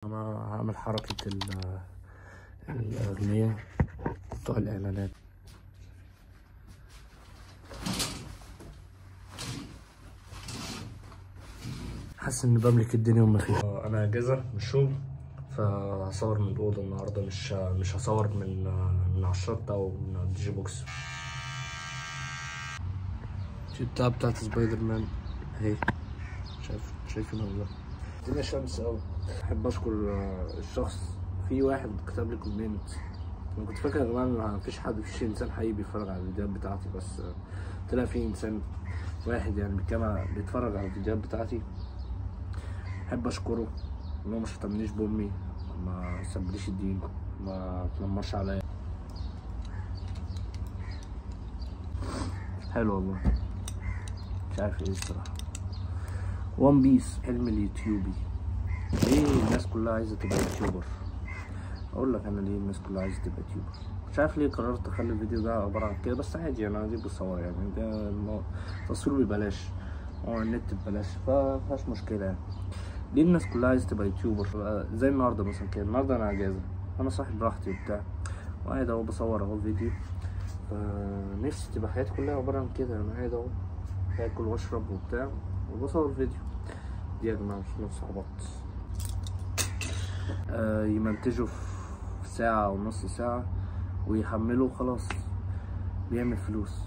انا هعمل حركة الأغنياء بتوع الإعلانات. حاسس إني بملك الدنيا وما فيها. أنا أجازة من الشغل، فهصور من الأوضة النهاردة، مش هصور من على الشط أو من الدي جي بوكس. في بتاعت سبايدر مان اهي، شايفين ولا لأ؟ الدنيا شمس أوي. أحب أشكر الشخص، في واحد كتب لي كومنت. انا كنت فاكر يا جماعه ان مفيش انسان حقيقي بيتفرج على الفيديوهات بتاعتي، بس طلع في انسان واحد يعني بيتفرج على الفيديوهات بتاعتي. احب اشكره ان هو ما شتمنيش بامي، ما سبليش الدين، ما تنمرش عليا. حلو والله، مش عارف ايه الصراحه. وان بيس حلم اليوتيوبي. ليه الناس كلها عايزه تبقى يوتيوبر؟ اقول لك انا ليه الناس كلها عايزه تبقى يوتيوبر. مش عارف ليه قررت اخلي الفيديو ده عباره عن كده، بس عادي انا دي بصور يعني، ده تصوير ببلاش، النت ببلاش، فمفيهاش مشكله يعني. ليه الناس كلها عايزه تبقى يوتيوبر؟ زي النهارده مثلا كده، النهارده انا اجازه، انا صاحي براحتي وبتاع، وقاعد اهو بصور اهو فيديو. فنفسي تبقى حياتي كلها عباره عن كده، انا قاعد اهو باكل واشرب وبتاع وبصور فيديو. دي يا جماعه مش نص عبط. يمنتجوا في ساعة أو نص ساعة ويحملوا خلاص، بيعمل فلوس.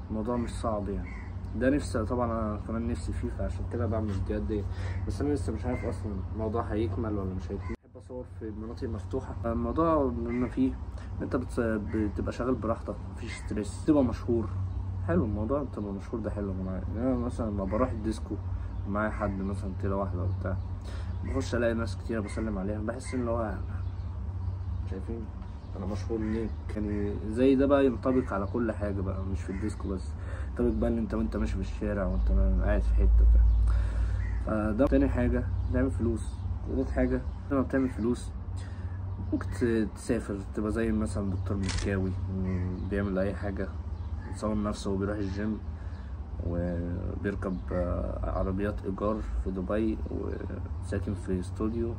الموضوع مش صعب يعني. ده نفسي طبعا، أنا كمان نفسي فيه، فعشان كده بعمل الفيديوهات دي. بس أنا لسه مش عارف أصلا الموضوع هيكمل ولا مش هيكمل. بحب أصور في مناطق مفتوحة. الموضوع إن فيه أنت بتبقى شغال براحتك، مفيش ستريس، تبقى مشهور. حلو الموضوع، تبقى مشهور ده حلو معايا. يعني أنا مثلا لما بروح الديسكو معايا حد مثلا كده، واحدة وبتاع، بخش الاقي ناس كتير بسلم عليها، بحس ان هو شايفين انا مشهور منين يعني. زي ده بقى ينطبق على كل حاجه بقى، مش في الديسكو بس، ينطبق بقى ان انت وانت ماشي في الشارع وانت قاعد في حته بتاع. فده تاني حاجه تعمل فلوس. تالت حاجه لما بتعمل فلوس ممكن تسافر، تبقى زي مثلا دكتور مكاوي بيعمل اي حاجه، يصور نفسه وبيروح الجيم وبيركب عربيات ايجار في دبي وساكن في استوديو.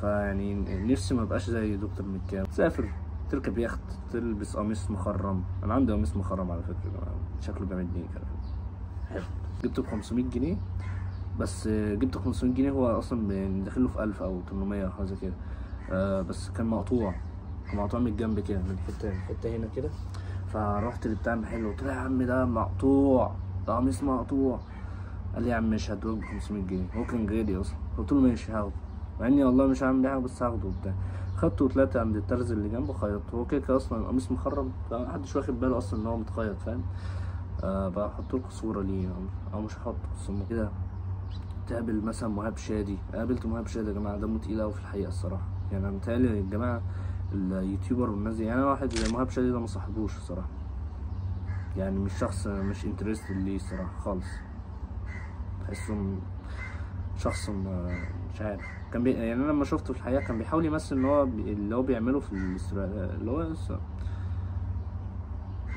فيعني نفسي ما بقاش زي دكتور مكاوي، تسافر تركب يخت، تلبس قميص مخرم. انا عندي قميص مخرم على فكره، شكله جامد كده. حلو، جبته ب 500 جنيه، بس جبته ب 500 جنيه، هو اصلا داخله في 1000 او 800 او حاجه زي كده. بس كان مقطوع من الجنب كده، من حته هنا كده. فروحت لبتاع المحل قلت له يا عم ده مقطوع، ده قميص مقطوع. قال لي يا عم ماشي هديهولك ب 500 جنيه. هو كان غالي اصلا، قلت له ماشي هاخده، مع اني والله مش هعمل بيها بس هاخده وبتاع. خدته وطلعت عند الترز اللي جنبه خيطته. هو كده اصلا القميص مخرم، فمحدش واخد باله اصلا ان هو متخيط، فاهم؟ بقى احط لكم صوره ليه او مش هحط، بس كده. تقابل مثلا مهاب شادي. قابلت مهاب شادي يا جماعه، دمه تقيل قوي في الحقيقه الصراحه يعني. انا متهيألي يا جماعه اليوتيوبر والناس دي، يعني انا واحد زي مهاب شادي ده ما صاحبوش الصراحه يعني، مش شخص مش انترستد ليه الصراحه خالص. بحسه شخص مش عارف. كان يعني انا لما شفته في الحقيقه كان بيحاول يمثل ان هو اللي هو بيعمله في اللي هو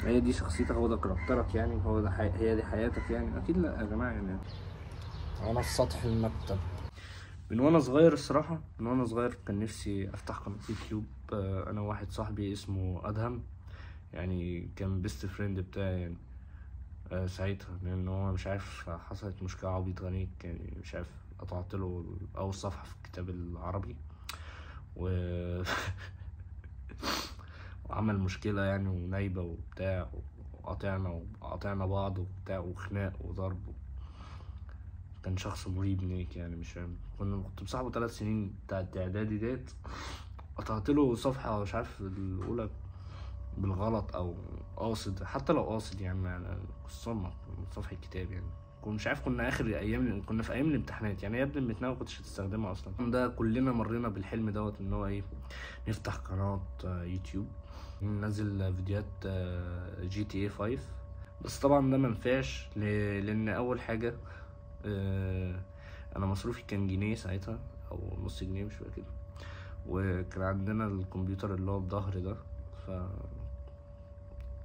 هي دي شخصيتك، هو ده كاركترك يعني، هو ده هي دي حياتك يعني. اكيد لا يا جماعه يعني. انا في سطح المكتب من وانا صغير الصراحه، من وانا صغير كان نفسي افتح قناه يوتيوب. انا وواحد صاحبي اسمه ادهم، يعني كان بيست فريند بتاعي يعني. ساعتها لان هو مش عارف حصلت مشكله عبيط غريب يعني، مش عارف قطعت له اول صفحه في الكتاب العربي و وعمل مشكله يعني، ونايبه وبتاع، وقطعنا بعض وبتاع، وخناق وضرب. كان شخص مريب نيك يعني، مش فاهم. كنت مصاحبه 3 سنين بتاعت اعدادي ديت. قطعت له صفحه مش عارف الاولى بالغلط او قاصد، حتى لو قاصد يعني قصنا صفحة الكتاب يعني. كنت مش عارف، كنا اخر ايام، كنا في ايام الامتحانات يعني. يا ابني الامتحانات ما كنتش هتستخدمها اصلا. ده كلنا مرينا بالحلم دوت، ان هو ايه، نفتح قناة يوتيوب، ننزل فيديوهات جي تي اي 5. بس طبعا ده منفعش لان اول حاجة انا مصروفي كان جنيه ساعتها او نص جنيه مش فاكر، وكان عندنا الكمبيوتر اللي هو بظهر ده. ف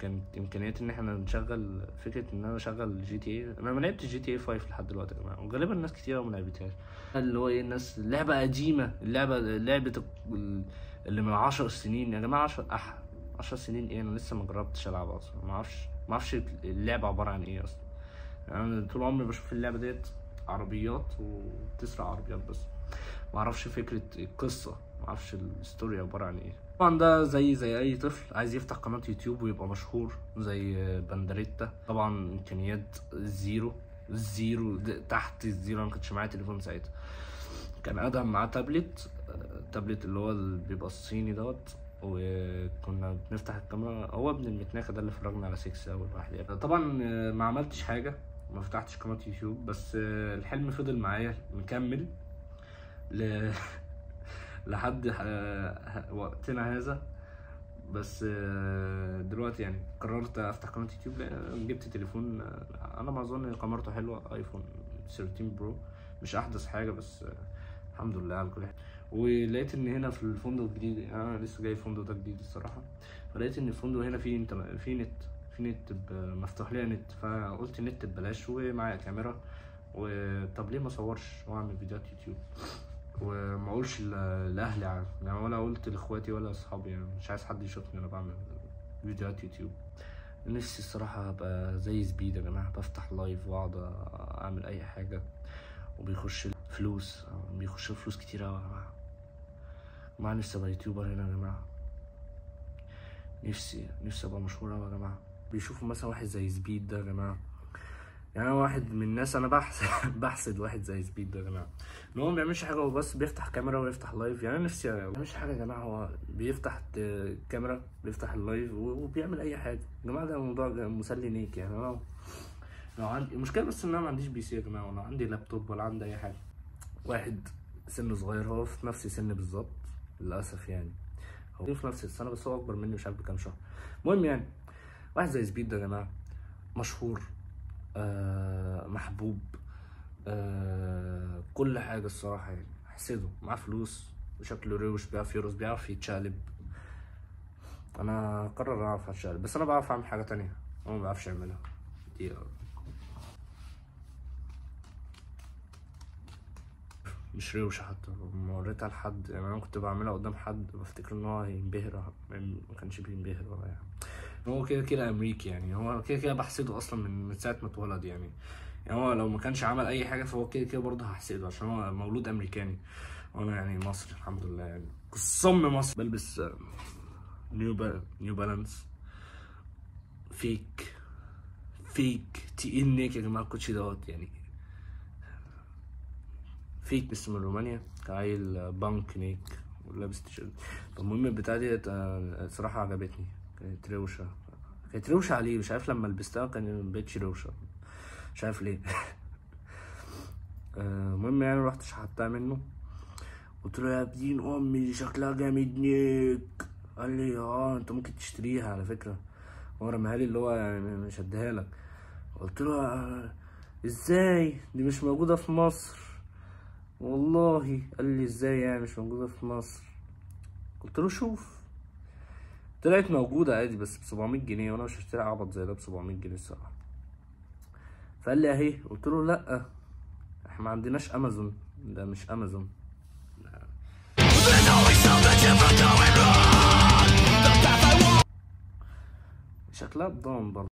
كانت امكانيات ان احنا نشغل فكره ان انا اشغل جي تي اي. انا ما لعبتش جي تي اي 5 لحد دلوقتي يا جماعه، وغالبا ناس كتير ما لعبتهاش. اللي هو ايه، الناس لعبه قديمه، لعبه اللي من 10 سنين يا جماعه. 10 سنين ايه، انا لسه ما جربتش العبها اصلا، ما اعرفش اللعبه عباره عن ايه اصلا. يعني انا طول عمري بشوف اللعبه ديت عربيات وبتسرق عربيات بس، ما اعرفش فكره القصه، ما اعرفش الستوري عباره عن ايه. طبعا ده زي اي طفل عايز يفتح قناه يوتيوب ويبقى مشهور زي بندريتا. طبعا امكانيات الزيرو تحت الزيرو. انا ما كنتش معايا تليفون ساعتها، كان ادهم معاه تابلت اللي هو اللي بيبقى الصيني دوت، وكنا بنفتح الكاميرا. هو ابن المتناخه ده اللي فرجنا على 6 اول واحد يعني. طبعا ما عملتش حاجه، ما فتحتش قناه يوتيوب، بس الحلم فضل معايا مكمل لحد وقتنا هذا. بس دلوقتي يعني قررت افتح قناه يوتيوب. جبت تليفون، انا ما اظن كاميرته حلوه، ايفون 13 برو، مش احدث حاجه بس الحمد لله على كل حاجه. ولقيت ان هنا في الفندق الجديد، انا لسه جاي الفندق ده جديد الصراحه، فلقيت ان الفندق هنا فيه نت مفتوح ليا نت، فقلت النت ببلاش ومعايا كاميرا، وطب ليه ما اصورش واعمل فيديوهات يوتيوب وما اقولش لاهلي يعني، ولا قلت لاخواتي ولا اصحابي، يعني مش عايز حد يشوفني انا بعمل فيديوهات يوتيوب. نفسي الصراحه ابقى زي سبيد يا جماعه، بفتح لايف واقعد اعمل اي حاجه وبيخش فلوس، كتير اوي يا جماعه. ما نفسي ابقى يوتيوبر هنا يا جماعه، نفسي ابقى مشهور اوي يا جماعه. بيشوفوا مثلا واحد زي سبيد ده يا جماعه، يعني انا واحد من الناس، انا بحسد واحد زي سبيد ده يا جماعه، ان هو ما بيعملش حاجه، هو بس بيفتح كاميرا ويفتح لايف. يعني انا نفسي ما بيعملش حاجه يا جماعه، هو بيفتح كاميرا بيفتح اللايف وبيعمل اي حاجه يا جماعه. ده موضوع مسلي ليك يعني. انا لو عندي المشكله بس ان انا ما عنديش بي سي يا جماعه، ولا عندي لابتوب ولا عندي اي حاجه. واحد سنه صغير، هو في نفس سني بالظبط للاسف يعني، هو في نفس السنه بس هو اكبر مني مش عارف بكام شهر. المهم يعني واحد زي سبيد ده يا جماعه مشهور، محبوب، كل حاجه الصراحه يعني. احسده معاه فلوس وشكله روش، بيعرف يرقص، بيعرف يتشقلب. انا قرر اعرف اتشقلب، بس انا بعرف اعمل حاجه تانية هو ما بيعرفش يعملها دي. مش روشة حتى، لما وريتها لحد يعني، انا كنت بعملها قدام حد بفتكر ان هو هينبهر، ما كانش بينبهر ولا يعني. هو كده امريكي يعني، هو كده بحسده اصلا من ساعه ما اتولد يعني. هو لو ما كانش عمل اي حاجه فهو كده برضه هحسده، عشان هو مولود امريكاني وانا يعني مصري الحمد لله يعني، قصم مصر. بلبس نيو بالانس فيك تقيل نيك يا جماعه. الكوتشي دوت يعني فيك، بس من رومانيا، عيل بانك نيك ولابس تيشيرت. المهم البتاعه دي صراحه عجبتني، كانت روشه عليه، مش عارف لما لبستها كان مبقتش روشه، مش عارف ليه. المهم يعني رحت شحتها منه، قلت له يا بدين امي دي شكلها جامد نيك. قال لي انت ممكن تشتريها على فكره. هو رماها لي اللي هو يعني مش هديها لك. قلت له ازاي دي مش موجوده في مصر والله. قال لي ازاي يعني مش موجوده في مصر؟ قلت له شوف، طلعت موجوده عادي بس ب 700 جنيه، وانا مش هشتري عبط زي ده ب 700 جنيه الصراحه. فقال لي اهي. قلت له لا احنا ما عندناش امازون، ده مش امازون. شكلها بضان برضه.